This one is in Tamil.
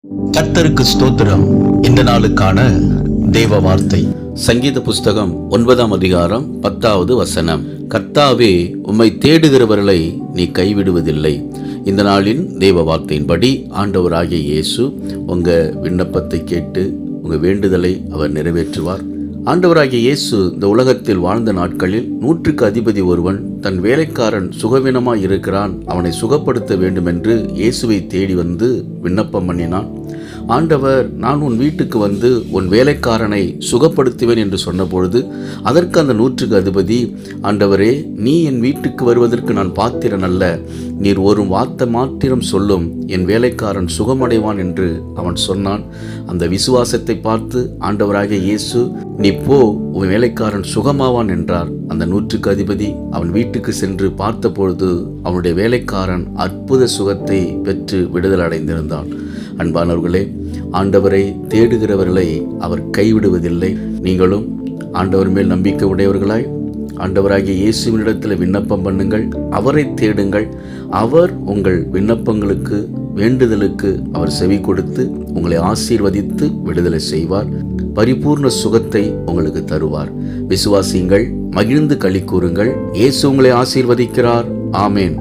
கர்த்தருக்கு ஸ்தோத்திரம். இந்த நாளுக்கான தேவ வார்த்தை சங்கீத புஸ்தகம் 9ஆம் அதிகாரம் 10வது வசனம். கர்த்தாவே, உம்மை தேடுகிறவர்களை நீ கைவிடுவதில்லை. இந்த நாளின் தேவ வார்த்தையின்படி ஆண்டவராகிய இயேசு உங்க விண்ணப்பத்தை கேட்டு உங்க வேண்டுதலை அவர் நிறைவேற்றுவார். ஆண்டவராகிய இயேசு இந்த உலகத்தில் வாழ்ந்த நாட்களில் 100க்கு அதிபதி ஒருவன் தன் வேலைக்காரன் சுகவீனமாய் இருக்கிறான், அவனை சுகப்படுத்த வேண்டும் என்று இயேசுவை தேடி வந்து விண்ணப்பம் பண்ணினான். ஆண்டவர், நான் உன் வீட்டுக்கு வந்து உன் வேலைக்காரனை சுகப்படுத்துவேன் என்று சொன்னபொழுது அதற்கு அந்த 100க்கு அதிபதி, ஆண்டவரே, நீ என் வீட்டுக்கு வருவதற்கு நான் பாத்திரன் அல்ல, நீர் ஒரு வார்த்தை மாத்திரம் சொல்லும், என் வேலைக்காரன் சுகமடைவான் என்று அவன் சொன்னான். அந்த விசுவாசத்தை பார்த்து ஆண்டவராகிய இயேசு, நீ போ, உன் வேலைக்காரன் சுகமாவான் என்றார். அந்த 100க்கு அதிபதி அவன் வீட்டுக்கு சென்று பார்த்தபொழுது அவனுடைய வேலைக்காரன் அற்புத சுகத்தை பெற்று விடுதலை அடைந்திருந்தான். அன்பானவர்களே, ஆண்டவரை தேடுகிறவர்களை அவர் கைவிடுவதில்லை. நீங்களும் ஆண்டவர் மேல் நம்பிக்கை உடையவர்களாய் ஆண்டவராகிய இயேசுவினிடத்தில் விண்ணப்பம் பண்ணுங்கள், அவரை தேடுங்கள். அவர் உங்கள் விண்ணப்பங்களுக்கு வேண்டுதலுக்கு அவர் செவி கொடுத்து உங்களை ஆசீர்வதித்து விடுதலை செய்வார். பரிபூர்ண சுகத்தை உங்களுக்கு தருவார். விசுவாசியுங்கள், மகிழ்ந்து களி கூறுங்கள். இயேசு உங்களை ஆசீர்வதிக்கிறார். ஆமேன்.